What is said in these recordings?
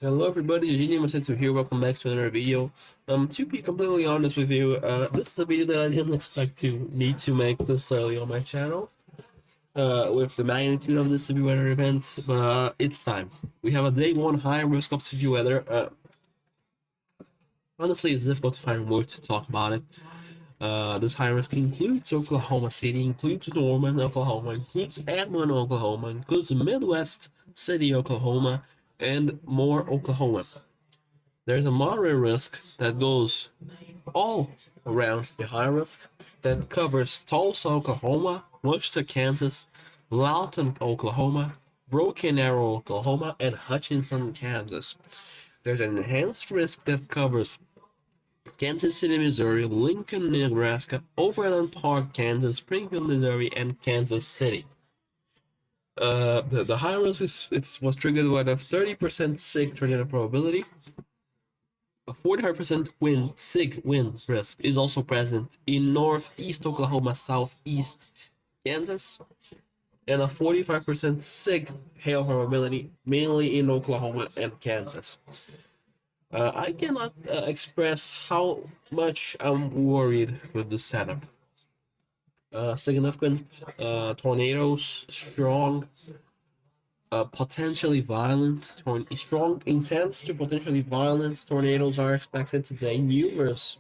Hello everybody, Eugene here. Welcome back to another video. To be completely honest with you, this is a video that I didn't expect to need to make this early on my channel. With the magnitude of this severe weather event, but it's time. We have a day one high risk of severe weather. Honestly, it's difficult to find words to talk about it. This high risk includes Oklahoma City, includes Norman, Oklahoma, includes Edmond, Oklahoma, includes Midwest City, Oklahoma, and more Oklahoma. There's a moderate risk that goes all around the high risk that covers Tulsa, Oklahoma, Wichita, Kansas, Lawton, Oklahoma, Broken Arrow, Oklahoma, and Hutchinson, Kansas. There's an enhanced risk that covers Kansas City, Missouri, Lincoln, Nebraska, Overland Park, Kansas, Springfield, Missouri, and Kansas City. The high risk was triggered by the 30% SIG tornado probability. A 45% SIG wind risk is also present in northeast Oklahoma, southeast Kansas, and a 45% SIG hail probability mainly in Oklahoma and Kansas. I cannot express how much I'm worried with this setup. Significant tornadoes, strong, potentially violent, strong, intense to potentially violent tornadoes are expected today. Numerous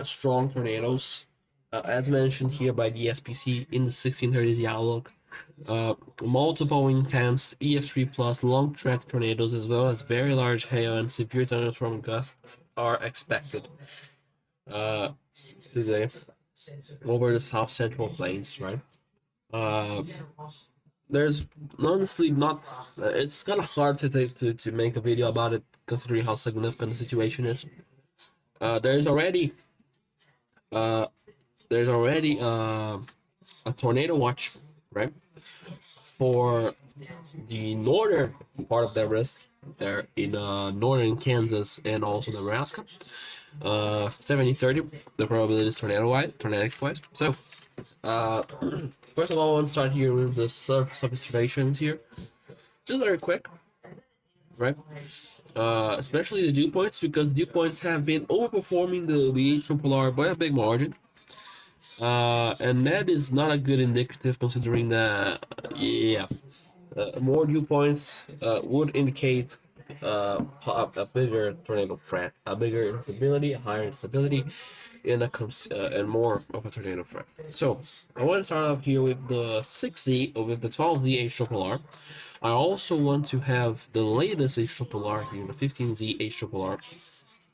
strong tornadoes, as mentioned here by the SPC in the 1630s outlook. Multiple intense EF3 plus long track tornadoes, as well as very large hail and severe thunderstorm gusts, are expected today over the south central plains, right? There's honestly not. It's kind of hard to make a video about it, considering how significant the situation is. There's already a tornado watch, right, for the northern part of the risk there in northern Kansas and also Nebraska. 70-30, the probability is tornadic wise. So, first of all, I want to start here with the surface observations here, just very quick, right? Especially the dew points, because dew points have been overperforming the H-triple-R by a big margin. And that is not a good indicative, considering that, more dew points would indicate a bigger tornado threat, a bigger instability, a higher instability, and more of a tornado threat. So I want to start off here with the 6Z or with the 12Z H-triple-R. I also want to have the latest H-triple-R here, the 15Z H-triple-R,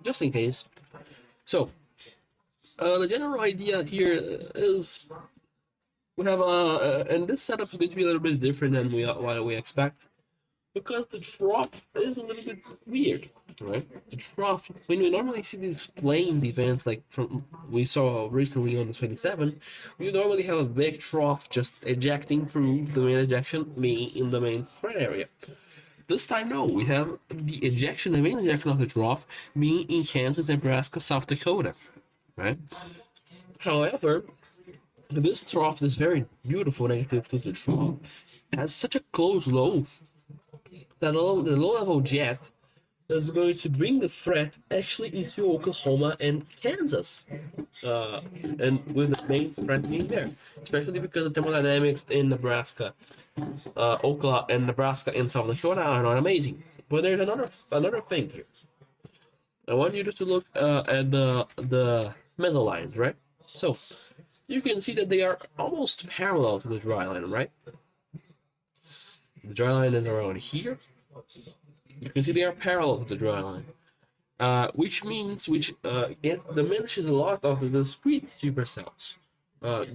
just in case. So the general idea here is we have and this setup is going to be a little bit different than what we expect, because the trough is a little bit weird, right? The trough, when we normally see these plane events like from we saw recently on the 27, we normally have a big trough just ejecting through the main ejection, in the main threat area. This time, no, we have the main ejection of the trough being in Kansas, Nebraska, South Dakota, right? However, this trough is very beautiful negative to the trough, has such a close low that the low-level jet is going to bring the threat actually into Oklahoma and Kansas, and with the main threat being there, especially because the thermodynamics in Nebraska, Oklahoma, and Nebraska and South Dakota are not amazing. But there's another thing here. I want you to look at the middle lines, right? So you can see that they are almost parallel to the dry line, right? The dry line is around here. You can see they are parallel to the dry line, which diminishes a lot of the discrete supercells,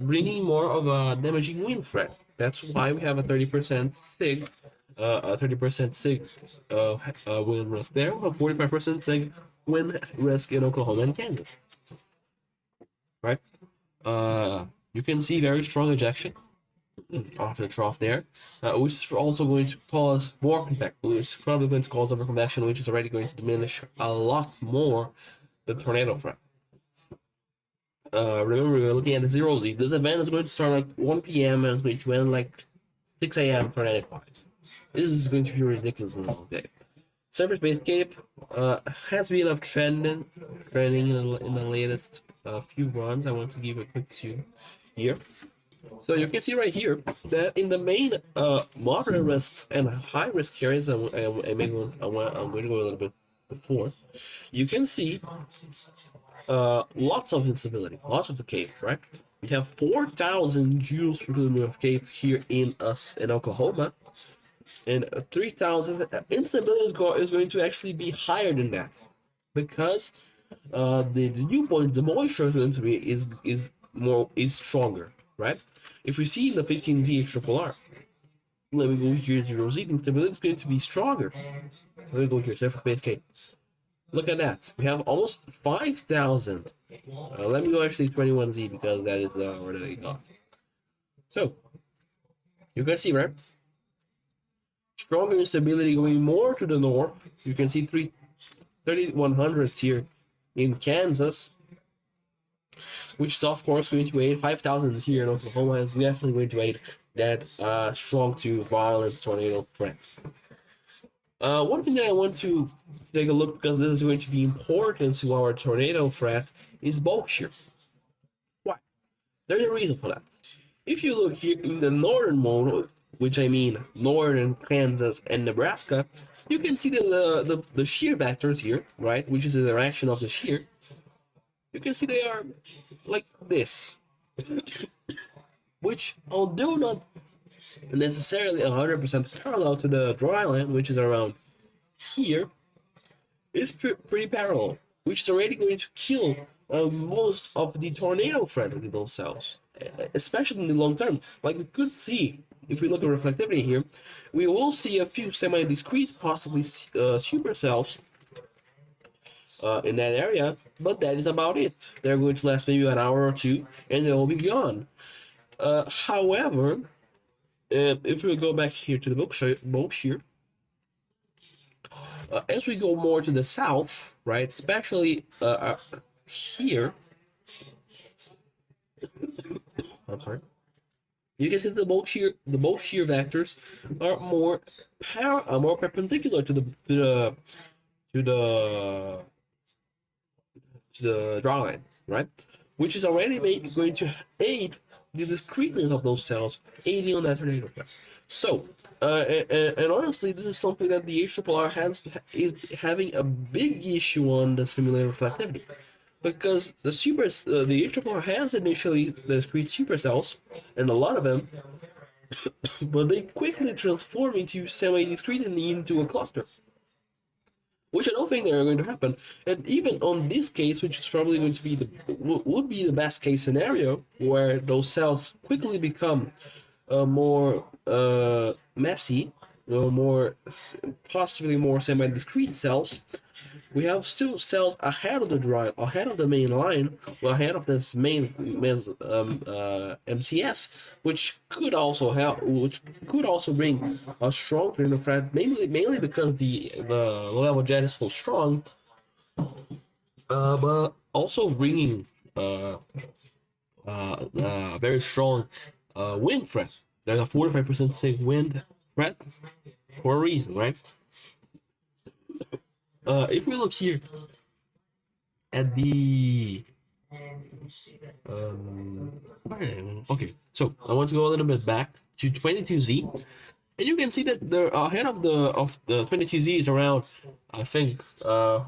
bringing more of a damaging wind threat. That's why we have a 30% SIG, wind risk there, a 45% SIG wind risk in Oklahoma and Kansas. Right? You can see very strong ejection off the trough there, which is also going to cause more convection, which is probably going to cause overconvection, which is already going to diminish a lot more the tornado threat. Remember, we're looking at the 0Z. This event is going to start at 1 p.m. and it's going to end like 6 a.m. tornadic wise. This is going to be ridiculous in a long day. Surface-based cape has been of trending in the latest few runs. I want to give a quick zoom here. So you can see right here that in the main moderate risks and high risk areas, I'm going to go a little bit before, you can see lots of instability, lots of the cape, right? We have 4,000 joules per kilometer of cape here in Oklahoma, and 3,000 instability is going to actually be higher than that because the dew point, the moisture is going to be is stronger, right? If we see in the 15Z triple R, let me go here 0Z, the instability is going to be stronger. Let me go here, surface base cape. Look at that. We have almost 5,000. Let me go actually 21Z because that is where I got. So, you can see, right? Stronger instability going more to the north. You can see 3,100s here in Kansas, which is of course going to aid 5,000 here in Oklahoma is definitely going to aid that strong to violent tornado threat. One thing that I want to take a look, because this is going to be important to our tornado threat, is bulk shear. Why? There's a reason for that. If you look here in the northern mode, which I mean northern Kansas and Nebraska, you can see the shear vectors here, right, which is the direction of the shear. You can see they are like this, which although not necessarily 100% parallel to the dry line, which is around here, is pretty parallel, which is already going to kill most of the tornado threat of those cells, especially in the long term. Like we could see, if we look at reflectivity here, we will see a few semi-discrete, possibly supercells in that area, but that is about it. They're going to last maybe an hour or two, and they'll be gone. However, if we go back here to the bulk shear, as we go more to the south, right, especially here, I'm sorry, you can see the bulk shear vectors are more perpendicular to the draw line, right? Which is already going to aid the discreteness of those cells, aiding on that tornado effect. So, and honestly, this is something that the HRRR is having a big issue on the simulated reflectivity, because the HRRR has initially the discrete supercells, and a lot of them, but they quickly transform into semi-discrete and into a cluster, which I don't think they're going to happen. And even on this case, which is probably going to be would be the best case scenario, where those cells quickly become more messy, possibly more semi-discrete cells. We have still cells ahead of the main line, ahead of this main MCS, which could also bring a strong tornado threat, mainly because the level jet is so strong, but also bringing very strong wind threat. There's a 45% safe wind threat for a reason, right? If we look here at the okay, so I want to go a little bit back to 22Z, and you can see that the ahead of the 22Z is around, I think, 4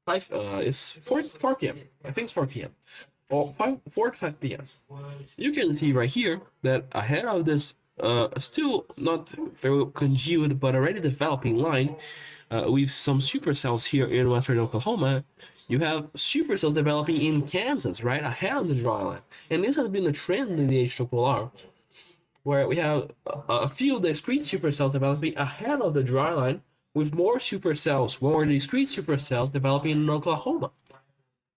p.m. I think it's 4 p.m. or 4 to 5 p.m. You can see right here that ahead of this still not very congealed but already developing line, with some supercells here in western Oklahoma, you have supercells developing in Kansas, right ahead of the dry line. And this has been a trend in the HRRR, where we have a few discrete supercells developing ahead of the dry line, with more discrete supercells developing in Oklahoma.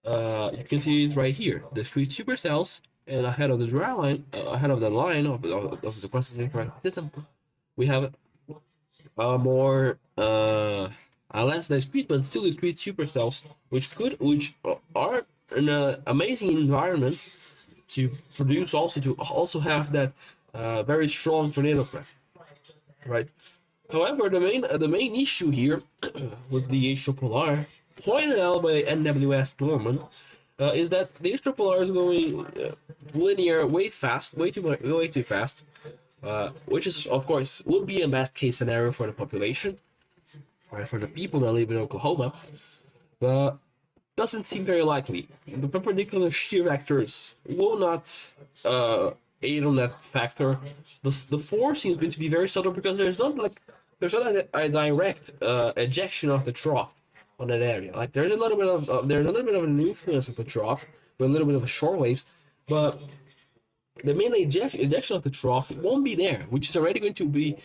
You can see it right here, discrete supercells, and ahead of the dry line, ahead of the line of the processing correct system, we have more less discrete but still discrete supercells, which are in an amazing environment to also have that very strong tornado threat, right? However, the main issue here with the H polar, pointed out by NWS Norman, is that the H polar is going linear way fast, way too fast, which is of course would be a best case scenario for the population, right, for the people that live in Oklahoma, but doesn't seem very likely. The perpendicular shear vectors will not aid on that factor. The forcing is going to be very subtle because there's not a direct ejection of the trough on that area. Like there's a little bit of an influence of the trough with a little bit of a shore waves, but the main ejection of the trough won't be there, which is already going to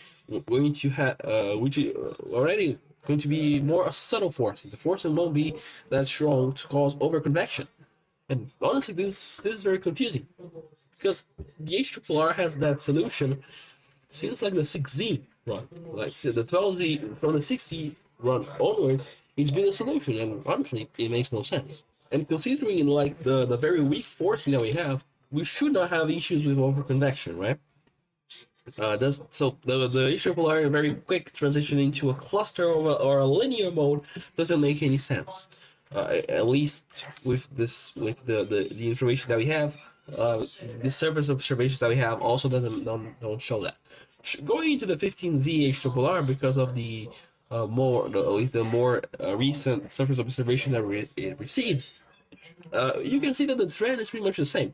have which is already going to be more a subtle force. The forcing won't be that strong to cause overconvection. And honestly, this is very confusing because the H has that solution since like the 6Z run, like the 12Z from the 6Z run onward, it's been a solution, and honestly, it makes no sense. And considering like the very weak forcing that we have, we should not have issues with overconvection, right? So the HRR in a very quick transition into a cluster or a linear mode doesn't make any sense. At least with the information that we have, the surface observations that we have also don't show that. Going into the 15Z HRR because of the more recent surface observation that it received, you can see that the trend is pretty much the same.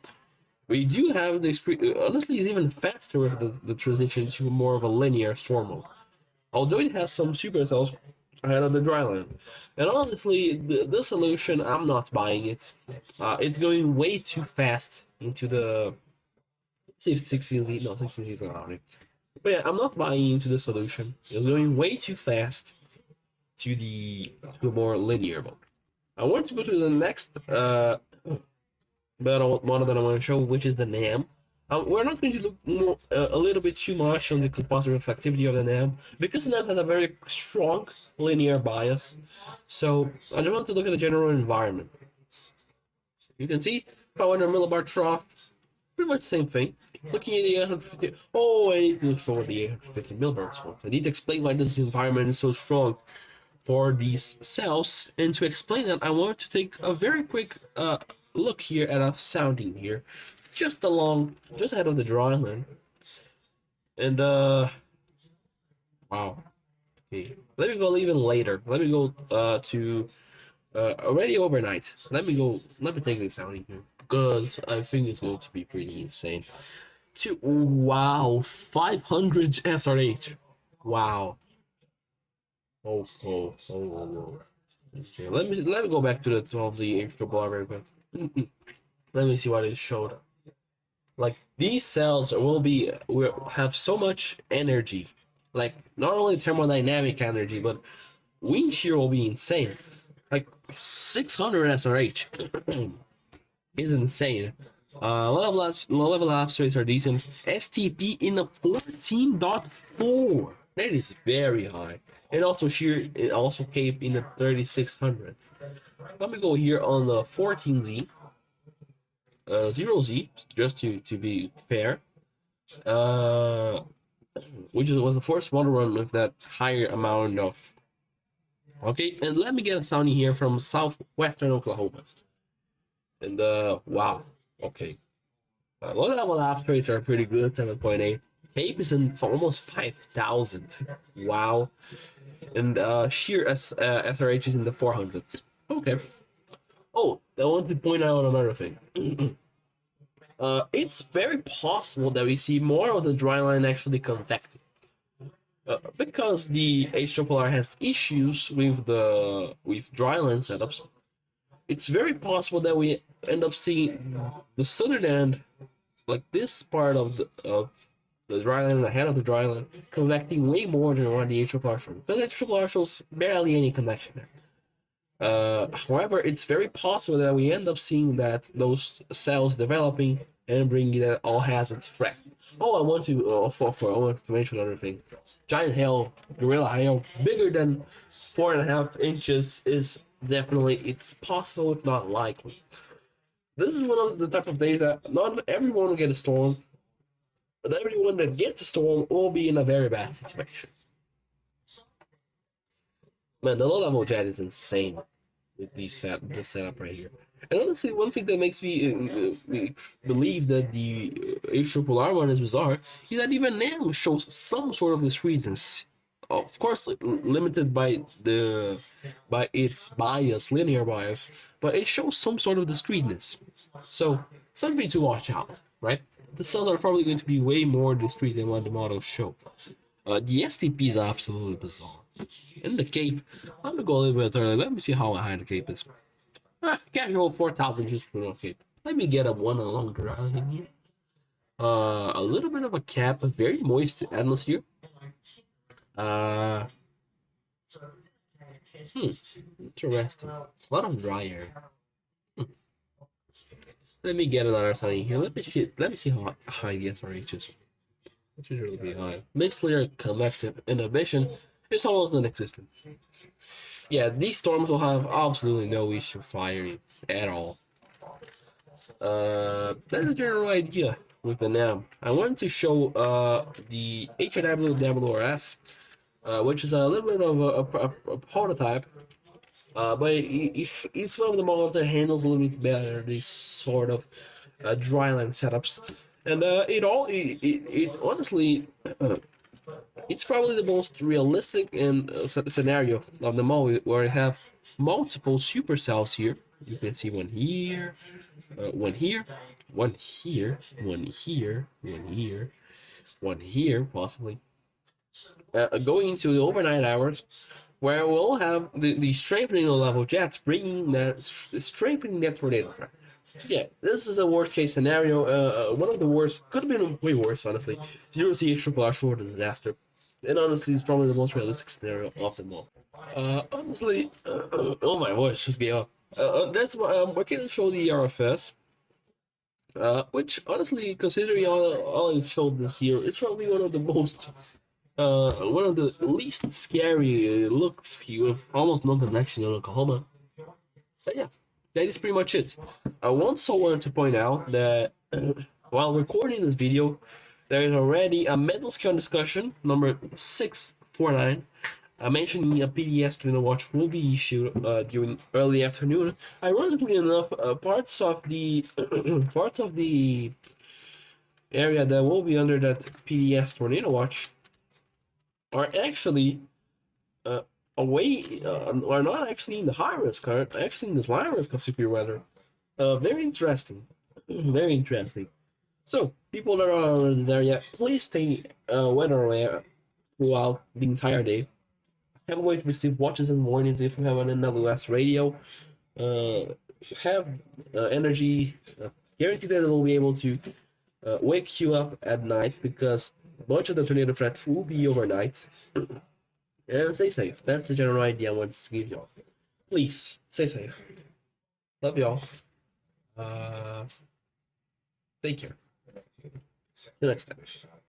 We do have this, honestly, it's even faster with the transition to more of a linear storm mode. Although it has some supercells ahead of the dryland. And honestly, the solution, I'm not buying it. It's going way too fast into the 16Z, no, 16Z is not on it. But yeah, I'm not buying into the solution. It's going way too fast to a more linear mode. I want to go to the next model that I want to show, which is the NAM. We're not going to look a little bit too much on the composite reflectivity of the NAM because the NAM has a very strong linear bias. So I just want to look at the general environment. You can see 500 millibar trough, pretty much the same thing. Looking at the 850, I need to show the 850 millibar response. I need to explain why this environment is so strong for these cells, and to explain that, I want to take a very quick look here at a sounding here, just ahead of the dryland, and wow, okay, let me go even later. Let me go to already overnight. Let me take this sounding here because I think it's going to be pretty insane. Wow, 500 SRH. Wow. Oh. Okay, let me go back to the 12Z extra bar very quick. Let me see what it showed. Like these cells will have so much energy, like not only thermodynamic energy, but wind shear will be insane. Like 600 SRH is insane. Low level lapse rates are decent. STP in the 14.4. That is very high. And also shear, it also came in the 3600s. Let me go here on the 14Z, 0Z, just to be fair. Which was the first model run with that higher amount of. Okay, and let me get a sounding here from southwestern Oklahoma. And wow, okay. Low level lapse rates are pretty good, 7.8. Cape is in for almost 5,000. Wow. And sheer SRH is in the 400s. Okay. Oh, I want to point out another thing. It's very possible that we see more of the dryline actually convecting. Because the HRR has issues with dryland setups, it's very possible that we end up seeing the southern end, like this part of the dryland, ahead of the dryland, convecting way more than what the HRR shows. Because the HRR shows barely any convection there. However, it's very possible that we end up seeing that those cells developing and bringing that all hazards threat. Oh, I want to mention another thing. Giant hail, gorilla hail, bigger than 4.5 inches is definitely, it's possible if not likely. This is one of the type of days that not everyone will get a storm, but everyone that gets a storm will be in a very bad situation. Man, the low level jet is insane with this setup right here. And honestly, one thing that makes me believe that the H-triple-R one is bizarre is that even now shows some sort of discreteness. Of course, like, limited by its bias, linear bias, but it shows some sort of discreteness. So something to watch out, right? The cells are probably going to be way more discrete than what the models show. The STP is absolutely bizarre. And the cape, I'm gonna go a little bit early. Let me see how high the cape is. Casual 4,000 just for no cape. Let me get a one along the run in here. A little bit of a cap, a very moist atmosphere. Uh, Interesting. A lot of dry air. Let me get another sunny here. Let me see how high the SRH is. It should really be high. Mixed layer convective inhibition is almost non-existent. Yeah, these storms will have absolutely no issue firing at all. That's a general idea with the NAM. I wanted to show the HWWRF, which is a little bit of a prototype, but it's one of the models that handles a little bit better these sort of dryland setups. And it honestly, it's probably the most realistic and scenario of them all, where you have multiple supercells here. You can see one here, one here, one here, one here, one here, one here, possibly. Going into the overnight hours, where we'll have the strengthening of level jets, bringing that strengthening that tornado threat. So yeah, this is a worst case scenario. One of the worst, could have been way worse, honestly. Zero CH triple R short of disaster, and honestly, it's probably the most realistic scenario of them all. Honestly, oh my voice just gave up. That's why I'm working to show the RFS. Which honestly, considering all it showed this year, it's probably one of the least scary looks with almost no connection in Oklahoma. But yeah, that is pretty much it. I also wanted to point out that while recording this video, there is already a mental scale discussion number 649 mentioning a PDS to watch will be issued during early afternoon. Ironically enough, parts of the parts of the area that will be under that PDS tornado watch are actually away, are not actually in the high risk, are actually in the low risk of severe weather. Very interesting, very interesting. So, people that are in this area, please stay weather aware throughout the entire day. Have a way to receive watches in the mornings if you have an NWS radio. Uh, have energy. Guarantee that it will be able to wake you up at night because much of the tornado threat will be overnight. And stay safe. That's the general idea I want to give y'all. Please stay safe. Love y'all. Uh, Take care. Till next time.